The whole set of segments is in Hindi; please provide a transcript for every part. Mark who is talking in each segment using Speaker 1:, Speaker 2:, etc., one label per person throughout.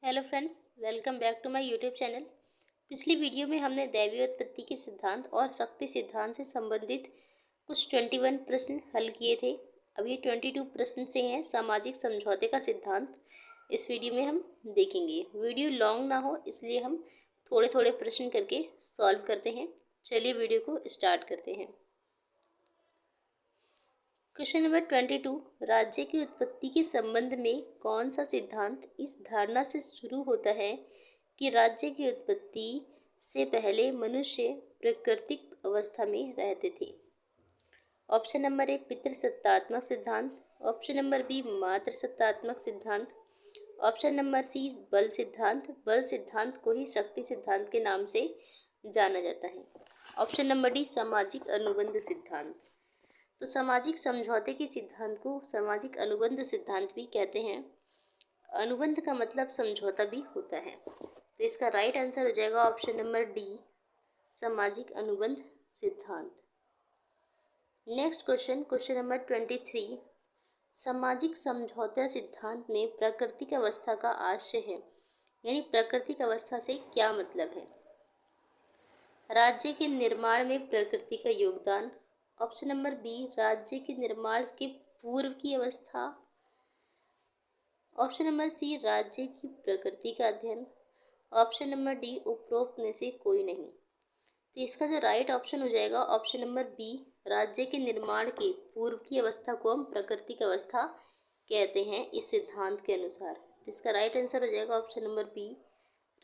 Speaker 1: Hello friends, welcome back to my YouTube channel. पिछली वीडियो में हमने दैवीय उत्पत्ति के सिद्धांत और शक्ति सिद्धांत से संबंधित कुछ 21 प्रश्न हल किए थे। अब ये 22 प्रश्न से हैं सामाजिक समझौते का सिद्धांत। इस वीडियो में हम देखेंगे। वीडियो लॉन्ग ना हो इसलिए हम थोड़े थोड़े प्रश्न करके सॉल्व करते हैं। चलिए वीडियो को स्टार्ट करते हैं। क्वेश्चन नंबर 22, राज्य की उत्पत्ति के संबंध में कौन सा सिद्धांत इस धारणा से शुरू होता है कि राज्य की उत्पत्ति से पहले मनुष्य प्राकृतिक अवस्था में रहते थे? ऑप्शन नंबर ए पितृसत्तात्मक सिद्धांत, ऑप्शन नंबर बी मातृसत्तात्मक सिद्धांत, ऑप्शन नंबर सी बल सिद्धांत। बल सिद्धांत को ही शक्ति सिद्धांत के नाम से जाना जाता है। ऑप्शन नंबर डी सामाजिक अनुबंध सिद्धांत। तो सामाजिक समझौते के सिद्धांत को सामाजिक अनुबंध सिद्धांत भी कहते हैं। अनुबंध का मतलब समझौता भी होता है। तो इसका राइट आंसर हो जाएगा ऑप्शन नंबर डी सामाजिक अनुबंध सिद्धांत। नेक्स्ट क्वेश्चन, क्वेश्चन नंबर 23, सामाजिक समझौता सिद्धांत में प्राकृतिक अवस्था का आशय है, यानी प्राकृतिक अवस्था से क्या मतलब है? राज्य के निर्माण में प्रकृति का योगदान। ऑप्शन नंबर बी राज्य के निर्माण के पूर्व की अवस्था। ऑप्शन नंबर सी राज्य की प्रकृति का अध्ययन। ऑप्शन नंबर डी उपरोक्त में से कोई नहीं। तो इसका जो राइट ऑप्शन हो जाएगा ऑप्शन नंबर बी राज्य के निर्माण के पूर्व की अवस्था को हम प्राकृतिक अवस्था कहते हैं इस सिद्धांत के अनुसार। तो इसका राइट आंसर हो जाएगा ऑप्शन नंबर बी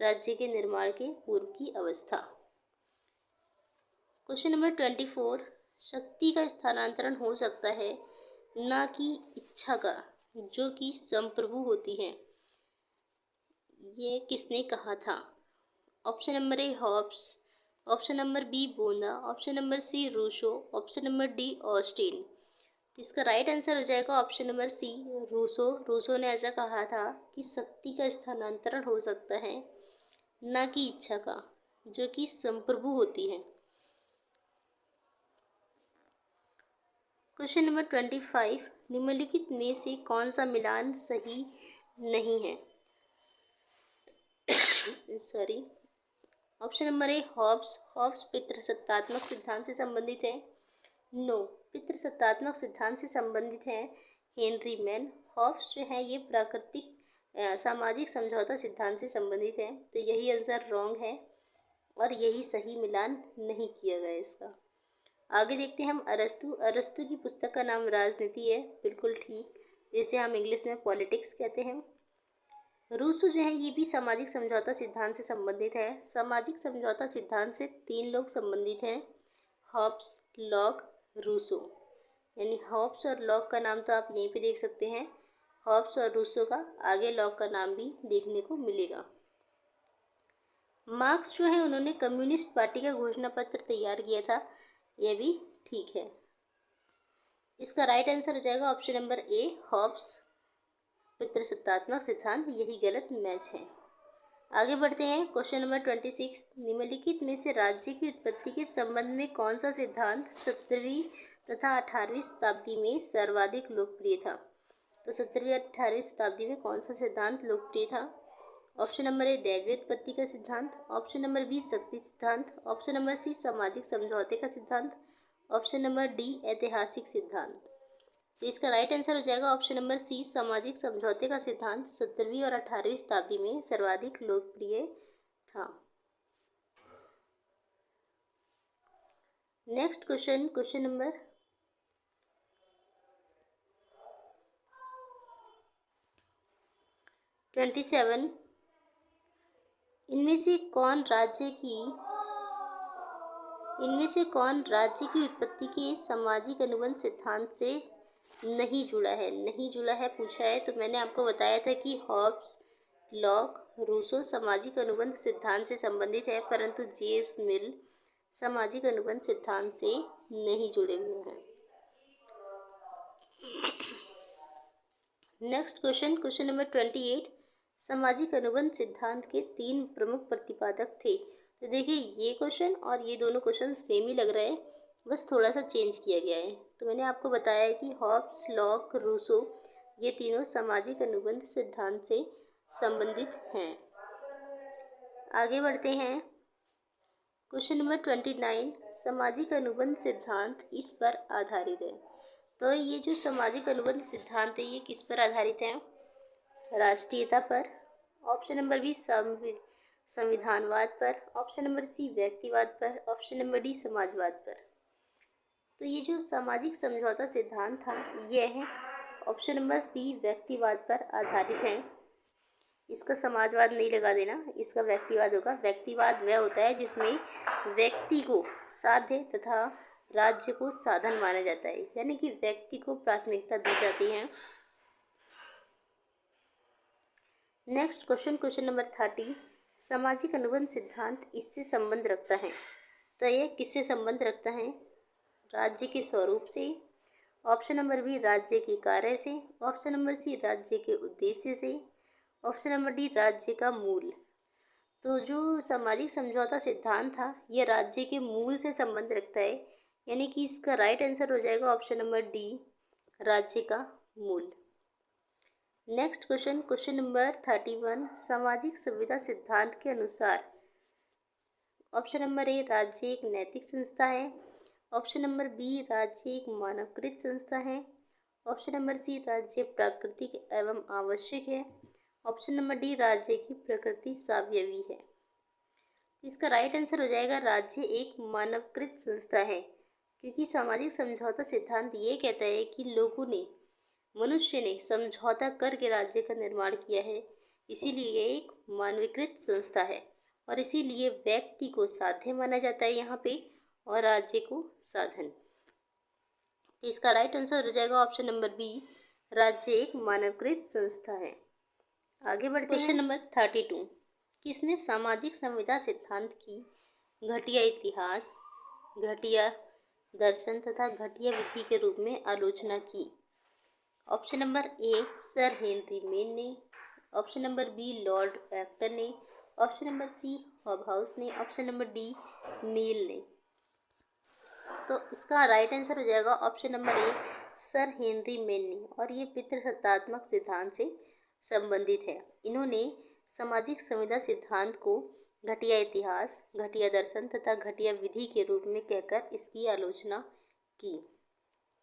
Speaker 1: राज्य के निर्माण के पूर्व की अवस्था। क्वेश्चन नंबर 24, शक्ति का स्थानांतरण हो सकता है न कि इच्छा का, जो कि संप्रभु होती है। ये किसने कहा था? Option number A Hobbes, option number B बोना, option number C Rousseau, option number D Austin. तो इसका राइट आंसर हो जाएगा option number C Rousseau. Rousseau ने ऐसा कहा था कि शक्ति का स्थानांतरण हो सकता है न कि इच्छा का, जो कि संप्रभु होती है। क्वेश्चन नंबर 25, निम्नलिखित में से कौन सा मिलान सही नहीं है? Sorry, option number A Hobbes. Hobbes पितृसत्तात्मक सिद्धांत से संबंधित है। नो, पितृसत्तात्मक सिद्धांत से संबंधित है हेनरी मैन। हॉब्स जो है ये प्राकृतिक सामाजिक समझौता सिद्धांत से संबंधित है। तो यही आंसर रॉन्ग है और यही सही मिलान नहीं किया गया इसका। आगे देखते हैं हम अरस्तु। अरस्तु की पुस्तक का नाम राजनीति है, बिल्कुल ठीक, जिसे हम इंग्लिश में पॉलिटिक्स कहते हैं। रूसो जो है ये भी सामाजिक समझौता सिद्धांत से संबंधित है। सामाजिक समझौता सिद्धांत से 3 लोग संबंधित हैं, हॉब्स, लॉक, रूसो। यानी हॉब्स और लॉक का नाम तो आप यहीं पे देख सकते हैं, हॉब्स और रूसो का, आगे लॉक का नाम भी देखने को मिलेगा। मार्क्स जो है उन्होंने कम्युनिस्ट पार्टी का घोषणा पत्र तैयार किया था, यह भी ठीक है। इसका राइट आंसर हो जाएगा ऑप्शन नंबर ए हॉब्स पितृसत्तात्मक सिद्धांत, यही गलत मैच है। आगे बढ़ते हैं, क्वेश्चन नंबर 26, निम्नलिखित में से राज्य की उत्पत्ति के संबंध में कौन सा सिद्धांत 17वीं तथा 18वीं शताब्दी में सर्वाधिक लोकप्रिय था? तो 17वीं और 18वीं शताब्दी में कौन सा सिद्धांत लोकप्रिय था? ऑप्शन नंबर ए दैवीय उत्पत्ति का सिद्धांत, ऑप्शन नंबर बी शक्ति सिद्धांत, ऑप्शन नंबर सी सामाजिक समझौते का सिद्धांत, ऑप्शन नंबर डी ऐतिहासिक सिद्धांत। तो इसका राइट आंसर हो जाएगा ऑप्शन नंबर सी सामाजिक समझौते का सिद्धांत 17वीं और 18वीं शताब्दी में सर्वाधिक लोकप्रिय था। नेक्स्ट क्वेश्चन, क्वेश्चन नंबर 27, इनमें से कौन राज्य की उत्पत्ति के सामाजिक अनुबंध सिद्धांत से नहीं जुड़ा है? नहीं जुड़ा है पूछा है, तो मैंने आपको बताया था कि हॉब्स, लॉक, रूसो सामाजिक अनुबंध सिद्धांत से संबंधित है, परंतु जे.एस. मिल सामाजिक अनुबंध सिद्धांत से नहीं जुड़े हुए हैं। नेक्स्ट क्वेश्चन, क्वेश्चन नंबर 28, सामाजिक अनुबंध सिद्धांत के 3 प्रमुख प्रतिपादक थे। तो देखिए ये क्वेश्चन और ये दोनों क्वेश्चन सेम ही लग रहे हैं, बस थोड़ा सा चेंज किया गया है। तो मैंने आपको बताया है कि हॉब्स, लॉक, रूसो ये तीनों सामाजिक अनुबंध सिद्धांत से संबंधित हैं। आगे बढ़ते हैं। क्वेश्चन नंबर 29, सामाजिक अनुबंध सिद्धांत इस पर आधारित है। तो ये जो सामाजिक अनुबंध सिद्धांत है ये किस पर आधारित है? राष्ट्रीयता पर। ऑप्शन नंबर बी संविधानवाद पर। ऑप्शन नंबर सी व्यक्तिवाद पर। ऑप्शन नंबर डी समाजवाद पर। तो ये जो सामाजिक समझौता सिद्धांत था यह है ऑप्शन नंबर सी व्यक्तिवाद पर आधारित है। इसका समाजवाद नहीं लगा देना, इसका व्यक्तिवाद होगा। व्यक्तिवाद वह होता है जिसमें व्यक्ति को साध्य तथा राज्य को साधन माना जाता है, यानी कि व्यक्ति को प्राथमिकता दी जाती है। नेक्स्ट क्वेश्चन नंबर 30, सामाजिक अनुबंध सिद्धांत इससे संबंध रखता है। तो यह किससे संबंध रखता है? राज्य के स्वरूप से। ऑप्शन नंबर बी राज्य के कार्य से। ऑप्शन नंबर सी राज्य के उद्देश्य से। ऑप्शन नंबर डी राज्य का मूल। तो जो सामाजिक समझौता सिद्धांत था यह राज्य के मूल से संबंध रखता है, यानी कि इसका राइट आंसर हो जाएगा ऑप्शन नंबर डी राज्य का मूल। नेक्स्ट क्वेश्चन नंबर 31, सामाजिक संविदा सिद्धांत के अनुसार ऑप्शन नंबर ए राज्य एक नैतिक संस्था है। ऑप्शन नंबर बी राज्य एक मानवकृत संस्था है। ऑप्शन नंबर सी राज्य प्राकृतिक एवं आवश्यक है। ऑप्शन नंबर डी राज्य की प्रकृति सावयवी है। इसका राइट आंसर हो जाएगा राज्य एक मानवकृत संस्था है, क्योंकि सामाजिक समझौता सिद्धांत ये कहता है कि मनुष्य ने समझौता करके राज्य का निर्माण किया है, इसीलिए ये एक मानवीकृत संस्था है और इसीलिए व्यक्ति को साध्य माना जाता है यहाँ पे और राज्य को साधन। तो इसका राइट आंसर हो जाएगा ऑप्शन नंबर बी राज्य एक मानवकृत संस्था है। आगे बढ़ते हैं। क्वेश्चन नंबर 32, किसने सामाजिक संविदा सिद्धांत की घटिया इतिहास, घटिया दर्शन तथा घटिया विधि के रूप में आलोचना की? Option number A sir Henry Maine ने। Option number B lord Acton ने। ऑप्शन नंबर सी हॉबहाउस ने। ऑप्शन नंबर डी मील ने। तो इसका राइट आंसर हो जाएगा option number A sir Henry Maine ने, और ये पितृसत्तात्मक सिद्धांत से संबंधित है। इन्होंने सामाजिक संविदा सिद्धांत को घटिया इतिहास, घटिया दर्शन तथा घटिया विधि के रूप में कहकर इसकी आलोचना की।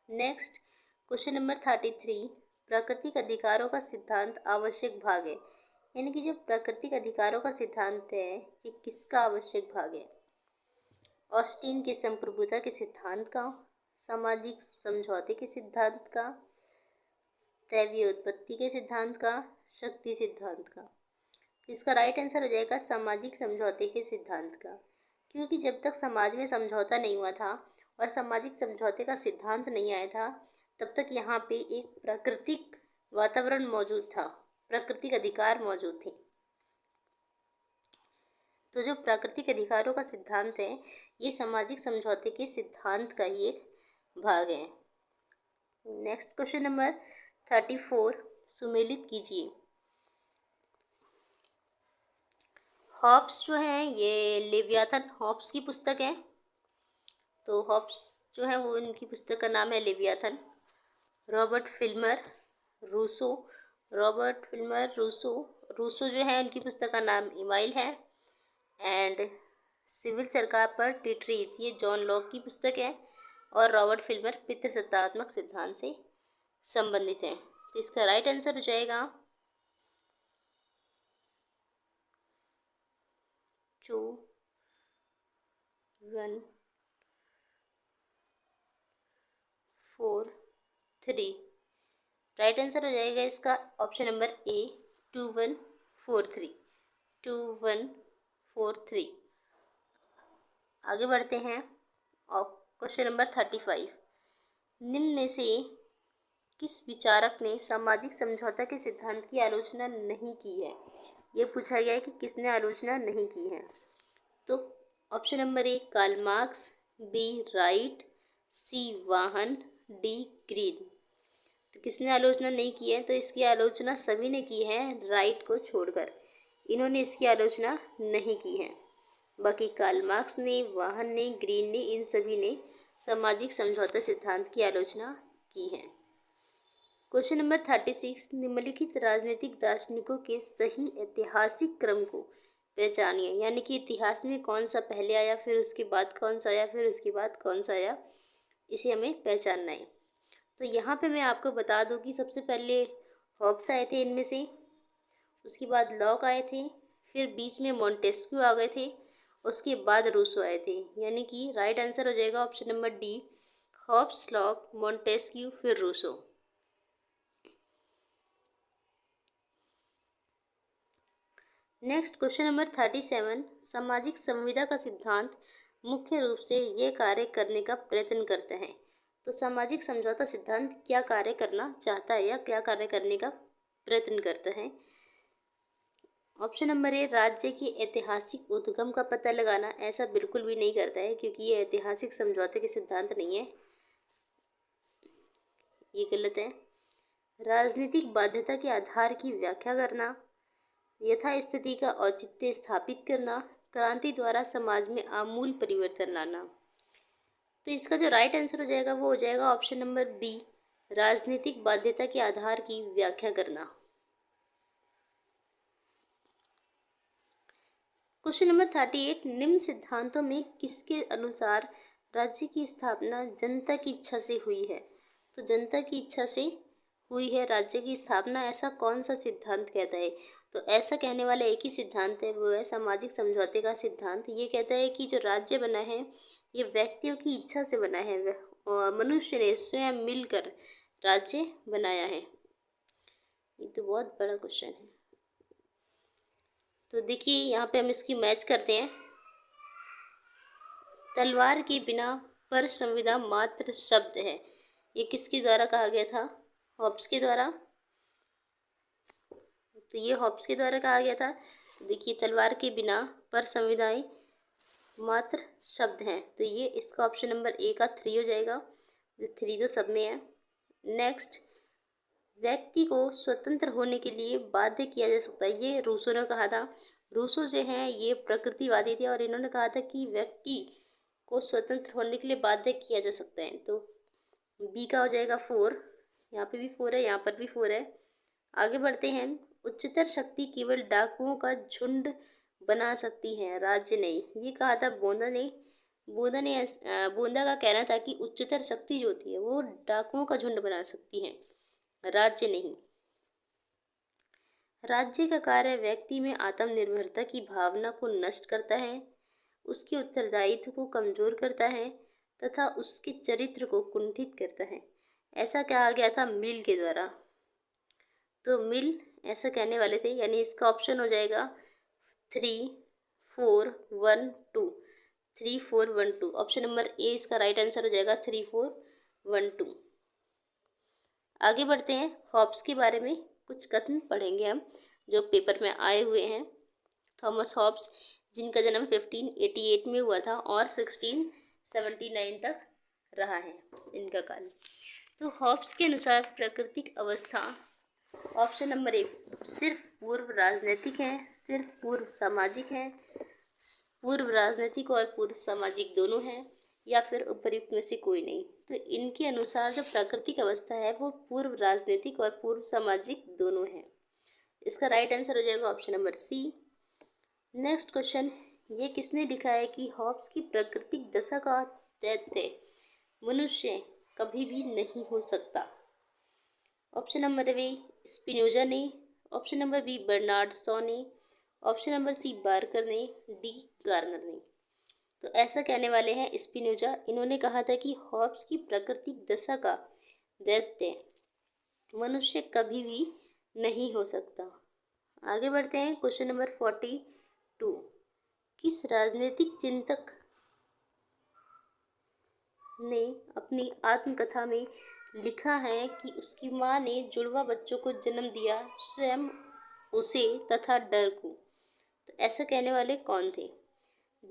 Speaker 1: नेक्स्ट क्वेश्चन नंबर 33, प्राकृतिक अधिकारों का सिद्धांत आवश्यक भाग है। यानी कि जो प्राकृतिक अधिकारों का सिद्धांत है ये किसका आवश्यक भाग है? ऑस्टिन के संप्रभुता के सिद्धांत का, सामाजिक समझौते के सिद्धांत का, दैवीय उत्पत्ति के सिद्धांत का, शक्ति सिद्धांत का। इसका राइट आंसर हो जाएगा सामाजिक समझौते के सिद्धांत का, क्योंकि जब तक समाज में समझौता नहीं हुआ था और सामाजिक समझौते का सिद्धांत नहीं आया था तब तक यहाँ पे एक प्राकृतिक वातावरण मौजूद था, प्राकृतिक अधिकार मौजूद थे। तो जो प्राकृतिक अधिकारों का सिद्धांत है ये सामाजिक समझौते के सिद्धांत का ही एक भाग है। नेक्स्ट क्वेश्चन नंबर 34, सुमेलित कीजिए। हॉब्स जो है ये लेवियाथन हॉब्स की पुस्तक है। तो हॉब्स जो है वो इनकी पुस्तक का नाम है लेवियाथन। रॉबर्ट फिल्मर रूसो जो है उनकी पुस्तक का नाम इमाइल है। एंड सिविल सरकार पर टिटरीज ये जॉन लॉक की पुस्तक है। और रॉबर्ट फिल्मर पितृसत्तात्मक सिद्धांत से संबंधित है। तो इसका राइट आंसर हो जाएगा 2, 1, 4, 3। राइट आंसर हो जाएगा इसका ऑप्शन नंबर ए 2, 1, 4, 3। 2, 1, 4, 3। आगे बढ़ते हैं और क्वेश्चन नंबर 35, निम्न में से किस विचारक ने सामाजिक समझौता के सिद्धांत की आलोचना नहीं की है? ये पूछा गया है कि किसने आलोचना नहीं की है। तो option number A Karl Marx, B Wright, C वाहन, डी ग्रीन। तो किसने आलोचना नहीं की है? तो इसकी आलोचना सभी ने की है राइट को छोड़कर, इन्होंने इसकी आलोचना नहीं की है। बाकी कार्ल मार्क्स ने, वाहन ने, ग्रीन ने, इन सभी ने सामाजिक समझौता सिद्धांत की आलोचना की है। क्वेश्चन नंबर 36, निम्नलिखित राजनीतिक दार्शनिकों के सही ऐतिहासिक क्रम को पहचानिए। यानी कि इतिहास में कौन सा पहले आया, फिर उसके बाद कौन सा आया, फिर उसके बाद कौन सा आया, इसे हमें पहचानना है। तो यहाँ पे मैं आपको बता दूँ कि सबसे पहले हॉब्स आए थे इनमें से, उसके बाद लॉक आए थे, फिर बीच में मॉन्टेस्क्यू आ गए थे, उसके बाद रूसो आए थे। यानी कि राइट आंसर हो जाएगा option number D, Hobbes, Locke, Montesquieu, फिर रूसो। नेक्स्ट क्वेश्चन नंबर 37, सामाजिक संविदा का सिद्धांत मुख्य रूप से ये कार्य करने का प्रयत्न करता है। तो सामाजिक समझौता सिद्धांत क्या कार्य करना चाहता है या क्या कार्य करने का प्रयत्न करता है? ऑप्शन नंबर ए, राज्य के ऐतिहासिक उद्गम का पता लगाना। ऐसा बिल्कुल भी नहीं करता है, क्योंकि ये ऐतिहासिक समझौते के सिद्धांत नहीं है, ये गलत है। राजनीतिक बाध्यता के आधार की व्याख्या करना, यथास्थिति का औचित्य स्थापित करना, क्रांति द्वारा समाज में आमूल परिवर्तन लाना। तो इसका जो राइट आंसर हो जाएगा वो हो जाएगा ऑप्शन नंबर बी, राजनीतिक बाध्यता के आधार की व्याख्या करना। क्वेश्चन नंबर 38, निम्न सिद्धांतों में किसके अनुसार राज्य की स्थापना जनता की इच्छा से हुई है? तो जनता की इच्छा से हुई है राज्य की स्थापना, ऐसा कौन सा सिद्धांत कहता है? तो ऐसा कहने वाला एक ही सिद्धांत है, वो है सामाजिक समझौते का सिद्धांत। ये कहता है कि जो राज्य बना है ये व्यक्तियों की इच्छा से बना है, मनुष्य ने स्वयं मिलकर राज्य बनाया है। ये तो बहुत बड़ा क्वेश्चन है। तो देखिए यहाँ पे हम इसकी मैच करते हैं। तलवार के बिना पर संविदा मात्र शब्द है, ये किसके द्वारा कहा गया था? हॉब्स के द्वारा। तो ये हॉब्स के द्वारा कहा गया था। देखिए तलवार के बिना पर संविदाएं मात्र शब्द हैं, तो ये इसका ऑप्शन नंबर ए का 3 हो जाएगा। 3 तो सब में है। नेक्स्ट, व्यक्ति को स्वतंत्र होने के लिए बाध्य किया जा सकता है, ये रूसो ने कहा था। रूसो जो हैं ये प्रकृतिवादी थे और इन्होंने कहा था कि व्यक्ति को स्वतंत्र होने के लिए बाध्य किया जा सकता है। तो बी का हो जाएगा 4, यहाँ पे भी 4 है, यहाँ पर भी 4 है। आगे बढ़ते हैं। उच्चतर शक्ति केवल डाकुओं का झुंड बना सकती है, राज्य नहीं, ये कहा था बोंदा ने। बोंदा का कहना था कि उच्चतर शक्ति जो होती है वो डाकुओं का झुंड बना सकती है, राज्य नहीं। राज्य का कार्य व्यक्ति में आत्मनिर्भरता की भावना को नष्ट करता है, उसके उत्तरदायित्व को कमजोर करता है तथा उसके चरित्र को कुंठित करता है, ऐसा कहा गया था मिल के द्वारा। तो मिल ऐसा कहने वाले थे, यानी इसका ऑप्शन हो जाएगा 3 4 1 2, 3 4 1 2। ऑप्शन नंबर ए इसका राइट आंसर हो जाएगा 3 4 1 2। आगे बढ़ते हैं। हॉब्स के बारे में कुछ कथन पढ़ेंगे हम जो पेपर में आए हुए हैं। थॉमस हॉब्स, जिनका जन्म 1588 में हुआ था और 1679 तक रहा है इनका काल। तो हॉब्स के अनुसार प्राकृतिक अवस्था, ऑप्शन नंबर ए, सिर्फ पूर्व राजनीतिक है, सिर्फ पूर्व सामाजिक है, पूर्व राजनीतिक और पूर्व सामाजिक दोनों हैं, या फिर उपयुक्त में से कोई नहीं। तो इनके अनुसार जो प्राकृतिक अवस्था है वो पूर्व राजनीतिक और पूर्व सामाजिक दोनों है। इसका राइट आंसर हो जाएगा option number C. Next question, ये किसने लिखा है कि हॉब्स की प्राकृतिक दशा का दैत्य मनुष्य कभी भी नहीं हो सकता? ऑप्शन नंबर ए स्पिनोजा ने, option number B Bernard Shaw ने, ऑप्शन नंबर सी बार्कर ने, डी गार्नर ने। तो ऐसा कहने वाले हैं स्पिनोजा। इन्होंने कहा था कि हॉब्स की प्राकृतिक दशा का दैत्य मनुष्य कभी भी नहीं हो सकता। आगे बढ़ते हैं। क्वेश्चन नंबर 42, किस राजनीतिक चिंतक ने अपनी आत्मकथा में लिखा है कि उसकी माँ ने जुड़वा बच्चों को जन्म दिया, स्वयं उसे तथा डर को? तो ऐसा कहने वाले कौन थे?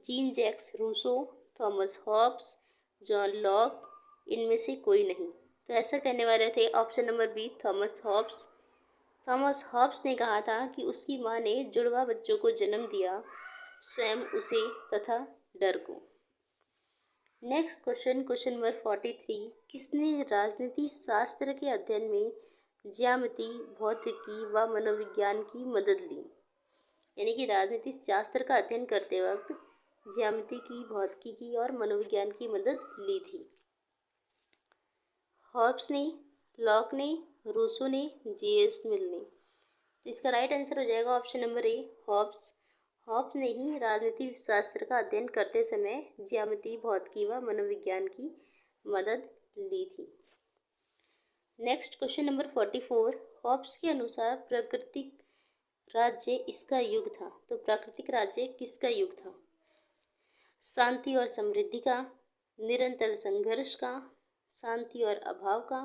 Speaker 1: Jean Jacques Rousseau, Thomas Hobbes, John Locke, इनमें से कोई नहीं। तो ऐसा कहने वाले थे option number B Thomas Hobbes. Thomas Hobbes ने कहा था कि उसकी माँ ने जुड़वा बच्चों को जन्म दिया, स्वयं उसे तथा डर को। नेक्स्ट क्वेश्चन, क्वेश्चन नंबर 43, किसने राजनीति शास्त्र के अध्ययन में ज्यामिति, भौतिकी व मनोविज्ञान की मदद ली। यानी कि राजनीति शास्त्र का अध्ययन करते वक्त ज्यामिति की, भौतिकी की और मनोविज्ञान की मदद ली थी। हॉब्स ने, लॉक ने, रूसो ने, J.S. मिल ने। तो इसका राइट आंसर हो जाएगा option number A, Hobbes. Hobbes ने ही राजनीति शास्त्र का अध्ययन करते समय ज्यामिति, भौतिकी व मनोविज्ञान की मदद ली थी। Next question number 44। हॉब्स के अनुसार प्राकृतिक राज्य इसका युग था। तो प्राकृतिक राज्य किसका युग था? शांति और समृद्धि का, निरंतर संघर्ष का, शांति और अभाव का,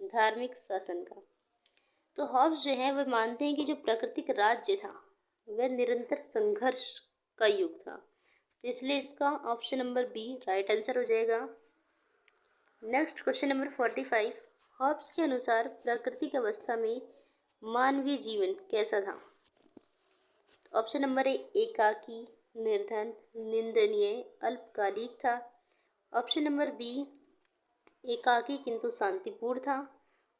Speaker 1: धार्मिक शासन का। तो हॉब्स जो है वह मानते हैं कि जो प्राकृतिक राज्य था वह निरंतर संघर्ष का युग था। तो इसलिए इसका option number B right answer हो जाएगा। Next question number 45। हॉब्स के अनुसार प्राकृतिक अवस्था में मानवीय जीवन कैसा था? ऑप्शन नंबर ए, एकाकी, निर्धन, निंदनीय, अल्पकालिक था। ऑप्शन नंबर बी, एकाकी किंतु शांतिपूर्ण था।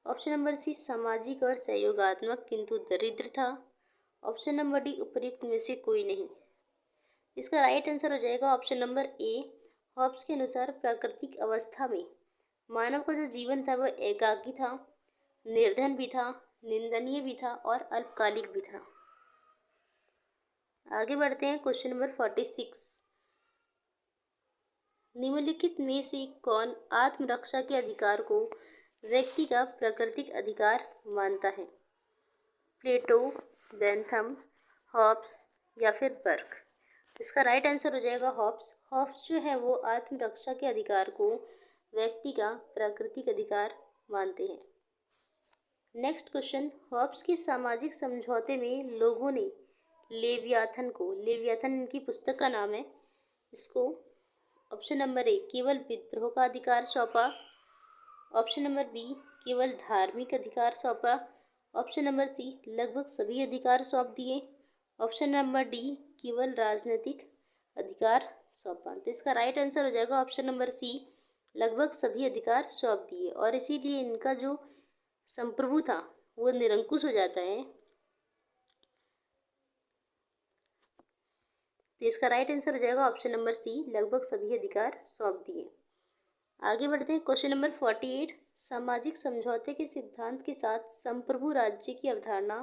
Speaker 1: ऑप्शन नंबर सी, सामाजिक और सहयोगात्मक किंतु दरिद्र था। ऑप्शन नंबर डी, उपर्युक्त में से कोई नहीं। इसका राइट आंसर हो जाएगा ऑप्शन नंबर ए। हॉब्स के अनुसार प्राकृतिक अवस्था में मानव का जो जीवन था वह एकाकी था, निर्धन भी था, निंदनीय भी था और अल्पकालिक भी था। आगे बढ़ते हैं क्वेश्चन नंबर 46। निम्नलिखित में से कौन आत्मरक्षा के अधिकार को व्यक्ति का प्राकृतिक अधिकार मानता है? प्लेटो, बेंथम, हॉब्स या फिर बर्क। इसका राइट आंसर हो जाएगा हॉब्स। हॉब्स जो है वो आत्मरक्षा के अधिकार को व्यक्ति का प्राकृतिक अधिकार मानते हैं। Next question. हॉब्स के सामाजिक समझौते में लोगों ने लेवियाथन को, लेवियाथन इनकी पुस्तक का नाम है, इसको ऑप्शन नंबर ए, केवल विद्रोह का अधिकार सौंपा। ऑप्शन नंबर बी, केवल धार्मिक अधिकार सौंपा। ऑप्शन नंबर सी, लगभग सभी अधिकार सौंप दिए। ऑप्शन नंबर डी, केवल राजनीतिक अधिकार सौंपा। तो इसका राइट आंसर हो जाएगा ऑप्शन नंबर सी, लगभग सभी अधिकार सौंप दिए। और इसीलिए इनका जो संप्रभु था वो निरंकुश हो जाता है। तो इसका राइट आंसर हो जाएगा ऑप्शन नंबर सी, लगभग सभी अधिकार सौंप दिए। आगे बढ़ते हैं क्वेश्चन नंबर 48। सामाजिक समझौते के सिद्धांत के साथ संप्रभु राज्य की अवधारणा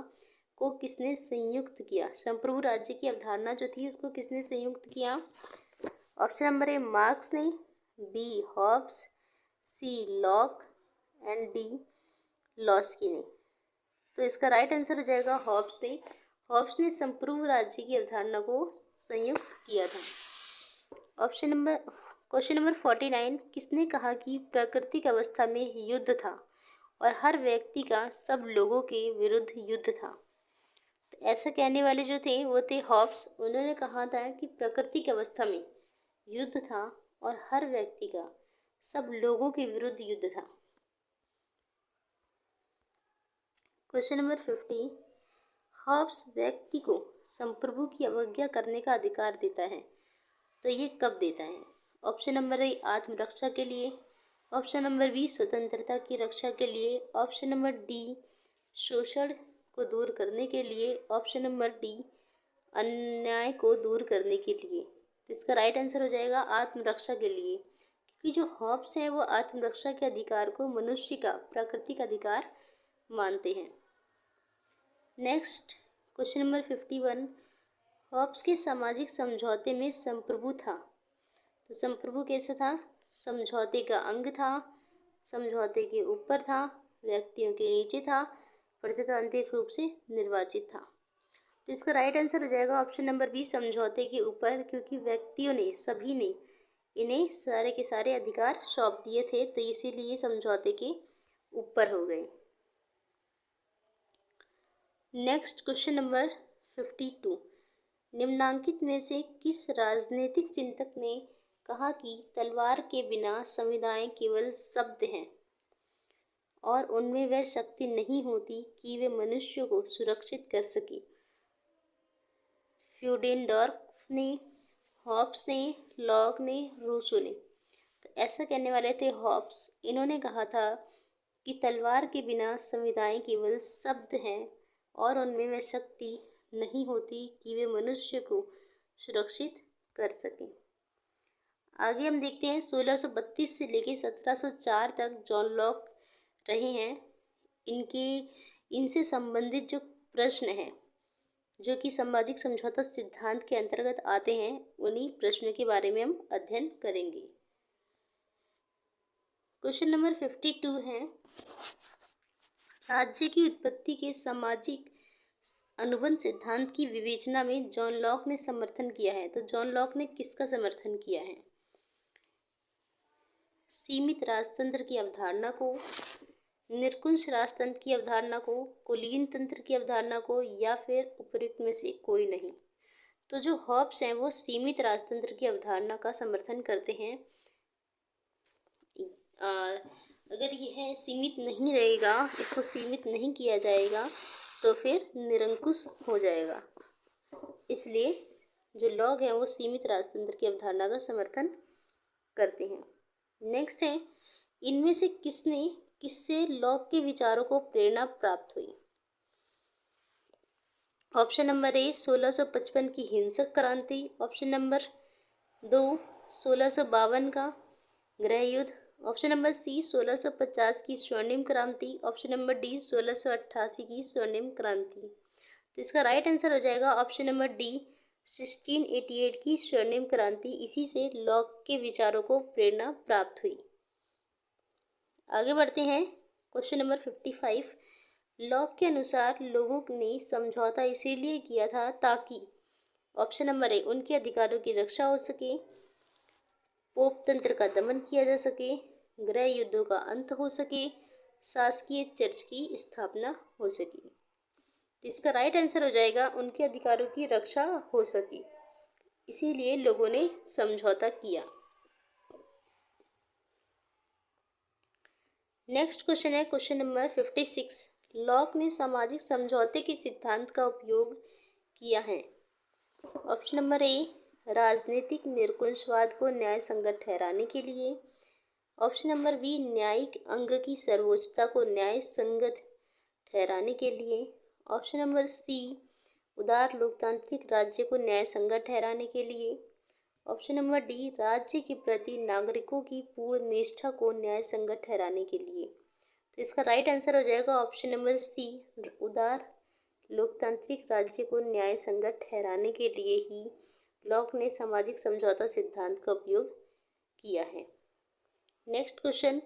Speaker 1: को किसने संयुक्त किया? संप्रभु राज्य की अवधारणा जो थी उसको किसने संयुक्त किया? ऑप्शन नंबर ए, मार्क्स ने, B, Hobbes, C, Locke and D, Laski ने। तो इसका राइट आंसर हो जाएगा हॉब्स ने। हॉब्स ने संप्रभु राज्य की अवधारणा को संयुक्त किया था। Question number 49। किसने कहा कि प्राकृतिक अवस्था में युद्ध था और हर व्यक्ति का सब लोगों के विरुद्ध युद्ध था? तो ऐसा कहने वाले जो थे वो थे हॉब्स। उन्होंने कहा था कि प्राकृतिक अवस्था में युद्ध था और हर व्यक्ति का सब लोगों के विरुद्ध युद्ध था। Question number 50। हॉब्स व्यक्ति को संप्रभु की अवज्ञा करने का अधिकार देता है, तो ये कब देता है? ऑप्शन नंबर ए, आत्मरक्षा के लिए। ऑप्शन नंबर बी, स्वतंत्रता की रक्षा के लिए। ऑप्शन नंबर डी, शोषण को दूर करने के लिए। ऑप्शन नंबर डी, अन्याय को दूर करने के लिए। तो इसका राइट आंसर हो जाएगा आत्मरक्षा के लिए, क्योंकि जो हॉब्स है वो आत्मरक्षा के अधिकार को मनुष्य का प्राकृतिक अधिकार मानते हैं। Next question number 51। हॉब्स के सामाजिक समझौते में संप्रभु था, तो संप्रभु कैसा था? समझौते का अंग था, समझौते के ऊपर था, व्यक्तियों के नीचे था, प्रजातांत्रिक रूप से निर्वाचित था। तो इसका राइट आंसर हो जाएगा ऑप्शन नंबर बी, समझौते के ऊपर, क्योंकि व्यक्तियों ने, सभी ने इन्हें सारे के सारे अधिकार सौंप दिए थे, तो इसीलिए समझौते के ऊपर हो गए। Next question number 52। निम्नांकित में से किस राजनीतिक चिंतक ने कहा कि तलवार के बिना संविधाएं केवल शब्द हैं और उनमें वह शक्ति नहीं होती कि वे मनुष्य को सुरक्षित कर सके? फ्यूडेनडॉर्फ ने, हॉब्स ने, लॉक ने, रूसो ने। तो ऐसा कहने वाले थे हॉब्स। इन्होंने कहा था कि तलवार के बिना संविधाएं केवल शब्द हैं और उनमें वह शक्ति नहीं होती कि वे मनुष्य को सुरक्षित कर सकें। आगे हम देखते हैं 1632 से लेकर 1704 तक जॉन लॉक रहे हैं। इनसे संबंधित जो प्रश्न हैं जो कि सामाजिक समझौता सिद्धांत के अंतर्गत आते हैं, उन्हीं प्रश्नों के बारे में हम अध्ययन करेंगे। क्वेश्चन नंबर 52 है, राज्य की उत्पत्ति के सामाजिक अनुबंध सिद्धांत की विवेचना में जॉन लॉक ने समर्थन किया है। तो जॉन लॉक ने किसका समर्थन किया है? सीमित राजतंत्र की अवधारणा को, निरंकुश राजतंत्र की अवधारणा को, कुलीन तंत्र की अवधारणा को, या फिर उपयुक्त में से कोई नहीं। तो जो हॉब्स हैं वो सीमित राजतंत्र की अवधारणा का समर्थन करते हैं। अगर यह सीमित नहीं रहेगा, इसको सीमित नहीं किया जाएगा, तो फिर निरंकुश हो जाएगा। इसलिए जो लॉक है वो सीमित राजतंत्र की अवधारणा का समर्थन करते हैं। नेक्स्ट है, इनमें से किससे लॉक के विचारों को प्रेरणा प्राप्त हुई? ऑप्शन नंबर ए 1655 की हिंसक क्रांति, ऑप्शन नंबर 2 1652 का गृह युद्ध, ऑप्शन नंबर सी 1650 की स्वर्णिम क्रांति, ऑप्शन नंबर डी 1688 की स्वर्णिम क्रांति। तो इसका राइट आंसर हो जाएगा ऑप्शन नंबर डी 1688 की स्वर्णिम क्रांति। इसी से लॉक के विचारों को प्रेरणा प्राप्त हुई। आगे बढ़ते हैं, क्वेश्चन नंबर 55। लॉक के अनुसार लोगों ने समझौता इसीलिए किया था ताकि, ऑप्शन नंबर ए उनके अधिकारों की रक्षा हो सके, पोप तंत्र का दमन किया जा सके, गृह युद्धों का अंत हो सके, शासकीय चर्च की स्थापना हो सके। इसका राइट आंसर हो जाएगा उनके अधिकारों की रक्षा हो सके, इसीलिए लोगों ने समझौता किया। नेक्स्ट क्वेश्चन है क्वेश्चन नंबर 56। लॉक ने सामाजिक समझौते के सिद्धांत का उपयोग किया है। ऑप्शन नंबर ए राजनीतिक निरंकुशवाद को न्याय संगत ठहराने के लिए, ऑप्शन नंबर बी न्यायिक अंग की सर्वोच्चता को न्याय संगत ठहराने के लिए, ऑप्शन नंबर सी उदार लोकतांत्रिक राज्य को न्याय संगत ठहराने के लिए, ऑप्शन नंबर डी राज्य के प्रति नागरिकों की पूर्ण निष्ठा को न्याय संगत ठहराने के लिए। तो इसका राइट आंसर हो जाएगा ऑप्शन नंबर सी उदार लोकतांत्रिक राज्य को न्याय संगत ठहराने के लिए ही लॉक ने सामाजिक समझौता सिद्धांत का उपयोग किया है। Next question,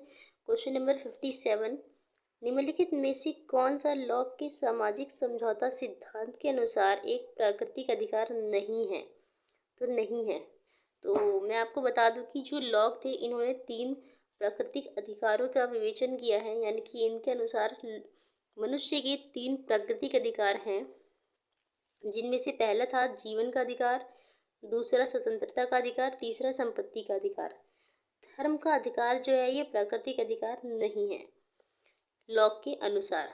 Speaker 1: question number 57। निम्नलिखित में से कौन सा लॉक के सामाजिक समझौता सिद्धांत के अनुसार एक प्राकृतिक अधिकार नहीं है? तो नहीं है। तो मैं आपको बता दूं कि जो लॉक थे इन्होंने 3 प्राकृतिक अधिकारों का विवेचन किया है, यानी कि इनके अनुसार मनुष्य के 3 प्राकृतिक अधिकार हैं, जिनमें से पहला था जीवन का अधिकार, दूसरा स्वतंत्रता का अधिकार, तीसरा संपत्ति का अधिकार। धर्म का अधिकार जो है ये प्राकृतिक अधिकार नहीं है। लॉक के अनुसार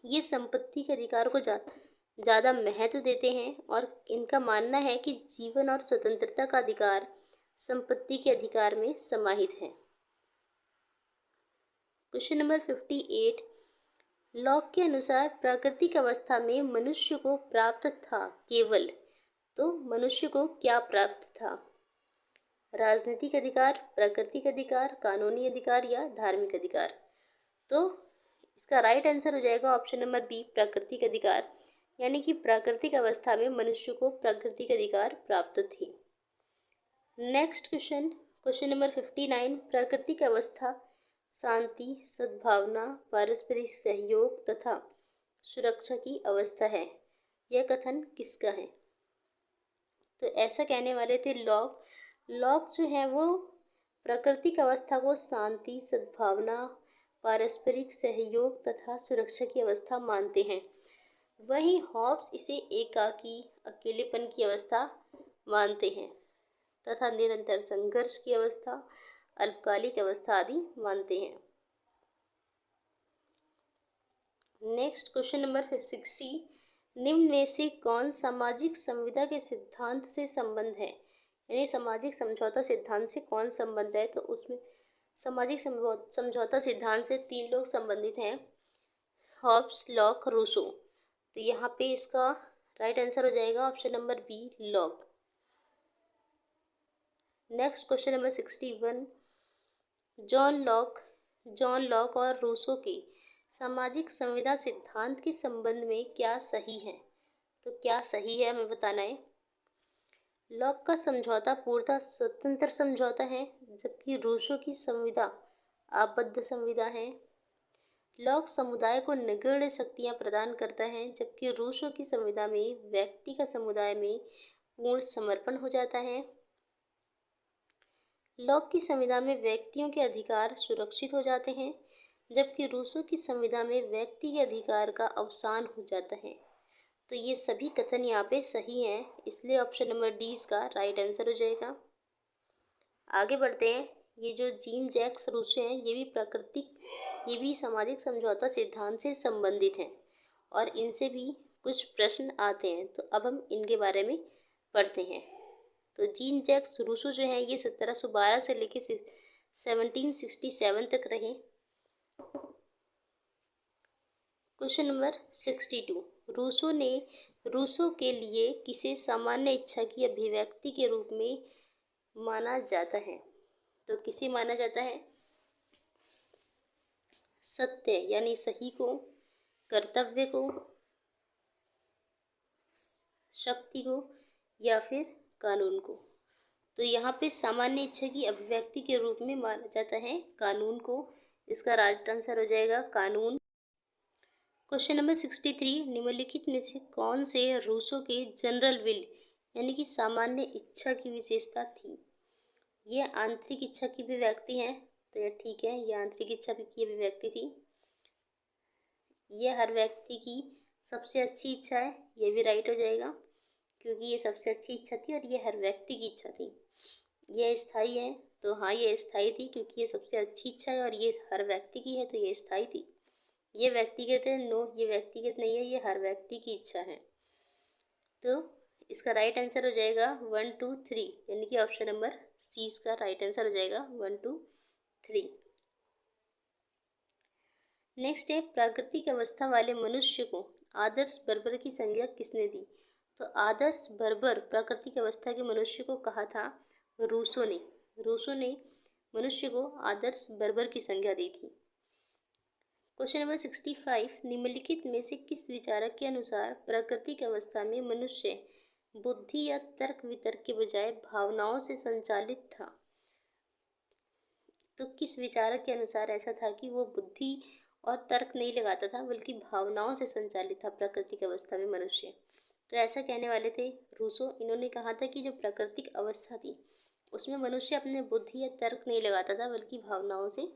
Speaker 1: ये संपत्ति के अधिकार को ज़्यादा महत्व देते हैं और इनका मानना है कि जीवन और स्वतंत्रता का अधिकार संपत्ति के अधिकार में समाहित है। Question number 58। लॉक के अनुसार प्राकृतिक अवस्था में मनुष्य को प्राप्त था केवल, तो मनुष्य को क्या प्राप्त था? राजनीतिक अधिकार, प्राकृतिक अधिकार, कानूनी अधिकार या धार्मिक अधिकार। तो इसका राइट आंसर हो जाएगा ऑप्शन नंबर बी प्राकृतिक अधिकार, यानी कि प्राकृतिक अवस्था में मनुष्य को प्राकृतिक अधिकार प्राप्त थे। Next question, question number 59। प्राकृतिक अवस्था शांति, सद्भावना, पारस्परिक सहयोग तथा सुरक्षा की अवस्था है। यह कथन किसका है? तो ऐसा कहने वाले थे लॉक। लॉक जो है वो प्राकृतिक अवस्था को शांति, सद्भावना, पारस्परिक सहयोग तथा सुरक्षा की अवस्था मानते हैं। वहीं हॉब्स इसे एकाकी, अकेलेपन की अवस्था मानते हैं तथा निरंतर संघर्ष की अवस्था, अल्पकालिक अवस्था आदि मानते हैं। Next question number 60। निम्न में से कौन सामाजिक संविदा के सिद्धांत से संबंध है? यानी सामाजिक समझौता सिद्धांत से कौन संबंध है? तो उसमें सामाजिक समझौता सिद्धांत से 3 लोग संबंधित हैं, हॉब्स, लॉक, रूसो। तो यहाँ पे इसका राइट आंसर हो जाएगा option number B, Locke. Next question number 61, John Locke और रूसो के सामाजिक संविदा सिद्धांत के संबंध में क्या सही है? तो क्या सही है हमें बताना है। लॉक का समझौता पूर्णतः स्वतंत्र समझौता है, जबकि रूसो की संविदा आबद्ध संविदा है। लॉक समुदाय को नगण्य शक्तियाँ प्रदान करता है, जबकि रूसो की संविदा में व्यक्ति का समुदाय में पूर्ण समर्पण हो जाता है। लॉक की संविदा में व्यक्तियों के अधिकार सुरक्षित हो जाते हैं, जबकि रूसो की संविदा में व्यक्ति के अधिकार का अवसान हो जाता है। तो ये सभी कथन यहाँ पे सही हैं, इसलिए ऑप्शन नंबर डी इसका राइट आंसर हो जाएगा। आगे बढ़ते हैं। ये जो जीन जैक्स रूसो हैं, ये भी सामाजिक समझौता सिद्धांत से संबंधित हैं और इनसे भी कुछ प्रश्न आते हैं। तो अब हम इनके बारे में पढ़ते हैं। तो जीन जैक्स रूसो जो हैं, ये 1712 से लेकर 1767 तक रहे। क्वेश्चन नंबर 62, रूसो के लिए किसे सामान्य इच्छा की अभिव्यक्ति के रूप में माना जाता है? तो किसे माना जाता है? सत्य यानी सही को, कर्तव्य को, शक्ति को या फिर कानून को। तो यहाँ पे सामान्य इच्छा की अभिव्यक्ति के रूप में माना जाता है कानून को। इसका राइट आंसर हो जाएगा कानून। क्वेश्चन नंबर 63, निम्नलिखित में से कौन से रूसो के जनरल विल यानी कि सामान्य इच्छा की विशेषता थी? यह आंतरिक इच्छा की अभिव्यक्ति है, तो यह ठीक है, यह आंतरिक इच्छा की अभिव्यक्ति थी। यह हर व्यक्ति की सबसे अच्छी इच्छा है, ये भी राइट हो जाएगा, क्योंकि ये सबसे अच्छी इच्छा थी और ये हर व्यक्ति की इच्छा थी। यह स्थायी है, तो हाँ ये स्थायी थी, क्योंकि ये सबसे अच्छी इच्छा है और ये हर व्यक्ति की है, तो ये स्थायी थी। ये व्यक्तिगत है, नो ये व्यक्तिगत नहीं है, ये हर व्यक्ति की इच्छा है। तो इसका राइट आंसर हो जाएगा 1, 2, 3, यानी कि ऑप्शन नंबर सी इसका राइट आंसर हो जाएगा 1, 2, 3। नेक्स्ट है, प्राकृतिक अवस्था वाले मनुष्य को आदर्श बर्बर की संज्ञा किसने दी? तो आदर्श बर्बर प्राकृतिक अवस्था के मनुष्य को कहा था रूसो ने मनुष्य को आदर्श बर्बर की संज्ञा दी थी। क्वेश्चन नंबर 65, निम्नलिखित में से किस विचारक के अनुसार प्राकृतिक अवस्था में मनुष्य बुद्धि या तर्क वितर्क के बजाय भावनाओं से संचालित था? तो किस विचारक के अनुसार ऐसा था कि वो बुद्धि और तर्क नहीं लगाता था, बल्कि भावनाओं से संचालित था प्राकृतिक अवस्था में मनुष्य? तो ऐसा कहने वाले थे रूसो। इन्होंने कहा था कि जो प्राकृतिक अवस्था थी उसमें मनुष्य अपने बुद्धि या तर्क नहीं लगाता था, बल्कि भावनाओं से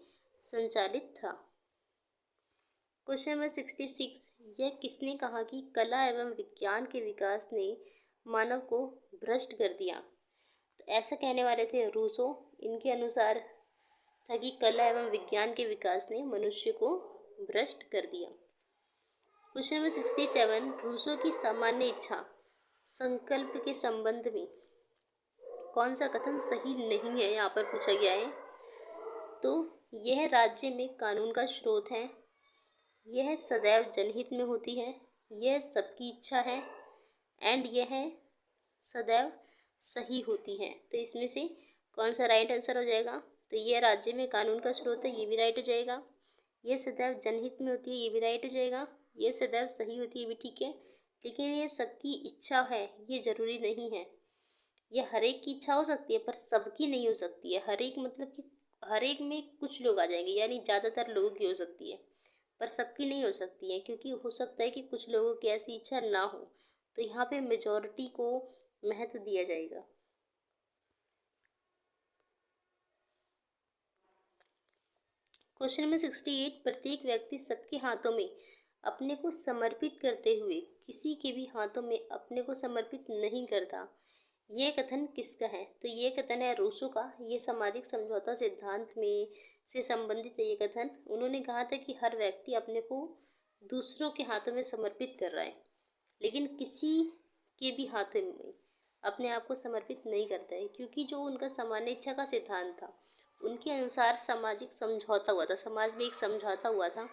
Speaker 1: संचालित था। क्वेश्चन नंबर 66, यह किसने कहा कि कला एवं विज्ञान के विकास ने मानव को भ्रष्ट कर दिया? तो ऐसा कहने वाले थे रूसो। इनके अनुसार था कि कला एवं विज्ञान के विकास ने मनुष्य को भ्रष्ट कर दिया। क्वेश्चन नंबर 67, रूसो की सामान्य इच्छा संकल्प के संबंध में कौन सा कथन सही नहीं है, यहाँ पर पूछा गया है। तो यह राज्य में कानून का स्रोत है, यह सदैव जनहित में होती है, यह सबकी इच्छा है, एंड यह सदैव सही होती है। तो इसमें से कौन सा राइट आंसर हो जाएगा? तो यह राज्य में कानून का स्रोत है, ये भी राइट हो जाएगा। यह सदैव जनहित में होती है, ये भी राइट हो जाएगा। यह सदैव सही होती है, ये भी ठीक है। लेकिन ये सबकी इच्छा है, ये जरूरी नहीं है। यह हर एक की इच्छा हो सकती है, पर सबकी नहीं हो सकती है। हर एक मतलब कि हर एक में कुछ लोग आ जाएंगे, यानी ज़्यादातर लोगों की हो सकती है, पर सबकी नहीं हो सकती है, क्योंकि हो सकता है कि कुछ लोगों की ऐसी इच्छा ना हो। तो यहाँ पे मेजॉरिटी को महत्व दिया जाएगा। क्वेश्चन नंबर 68, प्रत्येक व्यक्ति सबके हाथों में अपने को समर्पित करते हुए किसी के भी हाथों में अपने को समर्पित नहीं करता। ये कथन किसका है? तो ये कथन है रूसो का। ये सामाजिक समझौता सिद्धांत में से संबंधित है ये कथन। उन्होंने कहा था कि हर व्यक्ति अपने को दूसरों के हाथों में समर्पित कर रहा है, लेकिन किसी के भी हाथों में अपने आप को समर्पित नहीं करता है, क्योंकि जो उनका सामान्य इच्छा का सिद्धांत था उनके अनुसार सामाजिक समझौता हुआ था, समाज में एक समझौता हुआ था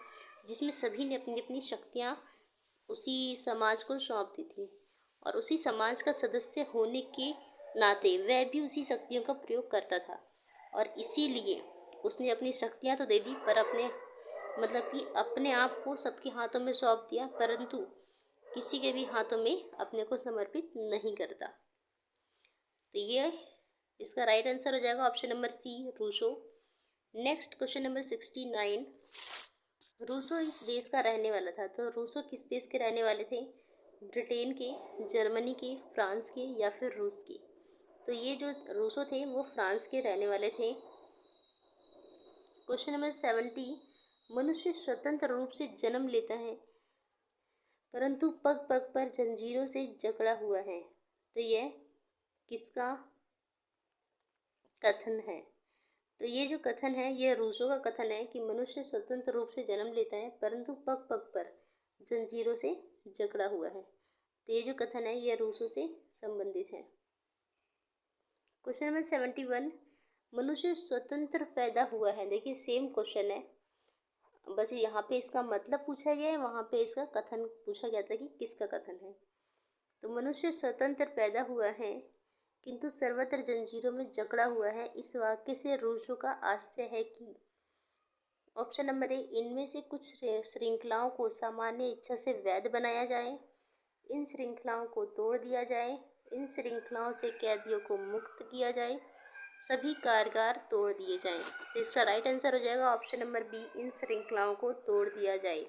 Speaker 1: जिसमें सभी ने अपनी अपनी शक्तियाँ उसी समाज को सौंप दी थी और उसी समाज का सदस्य होने के नाते वह भी उसी शक्तियों का प्रयोग करता था और इसीलिए उसने अपनी शक्तियाँ तो दे दी पर अपने मतलब कि अपने आप को सबके हाथों में सौंप दिया, परंतु किसी के भी हाथों में अपने को समर्पित नहीं करता। तो ये इसका राइट आंसर हो जाएगा option number C, Rousseau. Next question number 69। Rousseau इस देश का रहने वाला था, तो रूसो किस देश के रहने वाले थे? ब्रिटेन के, जर्मनी के, फ्रांस के या फिर रूस के? तो ये जो रूसो थे वो फ्रांस के रहने वाले थे। Question number 70। मनुष्य स्वतंत्र रूप से जन्म लेता है परंतु पग पग पर जंजीरों से जकड़ा हुआ है, तो यह किसका कथन है? तो ये जो कथन है ये रूसो का कथन है कि मनुष्य स्वतंत्र रूप से जन्म लेता है परंतु पग पग पर जंजीरों से जकड़ा हुआ है। तो ये जो कथन है ये रूसो से संबंधित है। Question number 71। मनुष्य स्वतंत्र पैदा हुआ है। देखिए सेम क्वेश्चन है, बस यहाँ पे इसका मतलब पूछा गया है, वहाँ पे इसका कथन पूछा गया था कि किसका कथन है। तो मनुष्य स्वतंत्र पैदा हुआ है किंतु सर्वत्र जंजीरों में जकड़ा हुआ है, इस वाक्य से रूसो का आशय है कि ऑप्शन नंबर ए, इनमें से कुछ श्रृंखलाओं को सामान्य इच्छा से वैध बनाया जाए, इन श्रृंखलाओं को तोड़ दिया जाए, इन श्रृंखलाओं से कैदियों को मुक्त किया जाए, सभी कारागार तोड़ दिए जाएं। तो इसका राइट आंसर हो जाएगा ऑप्शन नंबर बी, इन श्रृंखलाओं को तोड़ दिया जाए।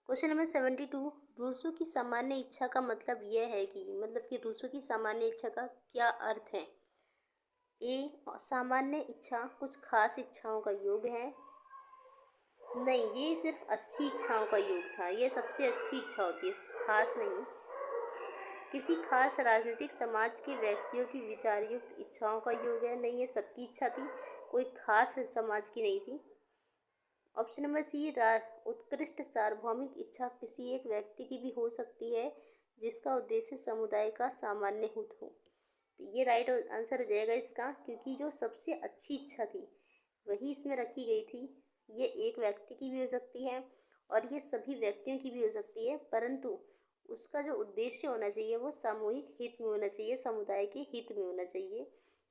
Speaker 1: Question number 72। रूसो की सामान्य इच्छा का मतलब यह है कि रूसो की सामान्य इच्छा का क्या अर्थ है? ए, सामान्य इच्छा कुछ खास इच्छाओं का योग है। नहीं, ये सिर्फ अच्छी इच्छाओं का योग था, ये सबसे अच्छी इच्छा होती है, खास नहीं। किसी खास राजनीतिक समाज के व्यक्तियों की विचार युक्त इच्छाओं का योग है। नहीं, ये सबकी इच्छा थी, कोई खास समाज की नहीं थी। ऑप्शन नंबर सी, उत्कृष्ट सार्वभौमिक इच्छा किसी एक व्यक्ति की भी हो सकती है जिसका उद्देश्य समुदाय का सामान्य हित हो। तो ये राइट आंसर हो जाएगा इसका, क्योंकि जो सबसे अच्छी इच्छा थी वही इसमें रखी गई थी। ये एक व्यक्ति की भी हो सकती है और ये सभी व्यक्तियों की भी हो सकती है, परंतु उसका जो उद्देश्य होना चाहिए वो सामूहिक हित में होना चाहिए, समुदाय के हित में होना चाहिए,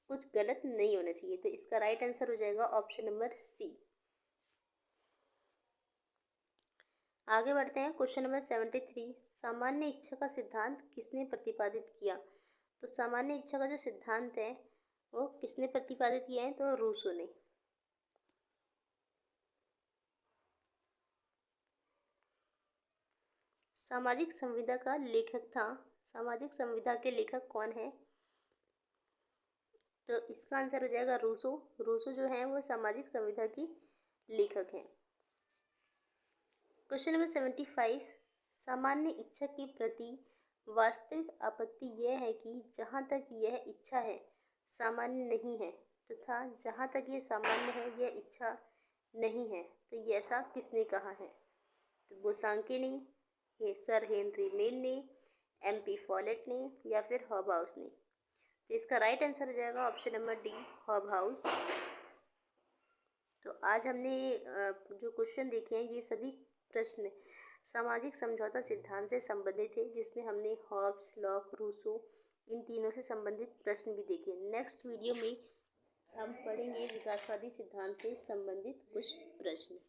Speaker 1: कुछ गलत नहीं होना चाहिए। तो इसका राइट आंसर हो जाएगा ऑप्शन नंबर सी। आगे बढ़ते हैं। Question number 73। सामान्य इच्छा का सिद्धांत किसने प्रतिपादित किया? तो सामान्य इच्छा का जो सिद्धांत है वो किसने प्रतिपादित किया है? तो रूसो ने। सामाजिक संविदा का लेखक था। सामाजिक संविदा के लेखक कौन है? तो इसका आंसर हो जाएगा रूसो। रूसो जो है वो सामाजिक संविदा की लेखक हैं। Question number 75। सामान्य इच्छा के प्रति वास्तविक आपत्ति यह है कि जहाँ तक यह इच्छा है सामान्य नहीं है तथा जहाँ तक ये सामान्य है यह इच्छा नहीं है। तो ये ऐसा किसने कहा है? तो बोसांके ने, सर हेनरी मेन ने, MP फॉलेट ने या फिर हॉबहाउस ने? तो इसका राइट आंसर हो जाएगा ऑप्शन नंबर डी, हॉबहाउस। तो आज हमने जो क्वेश्चन देखे हैं ये सभी प्रश्न सामाजिक समझौता सिद्धांत से संबंधित है, जिसमें हमने हॉब्स, लॉक, रूसो इन तीनों से संबंधित प्रश्न भी देखे। नेक्स्ट वीडियो में हम पढ़ेंगे विकासवादी सिद्धांत से संबंधित कुछ प्रश्न।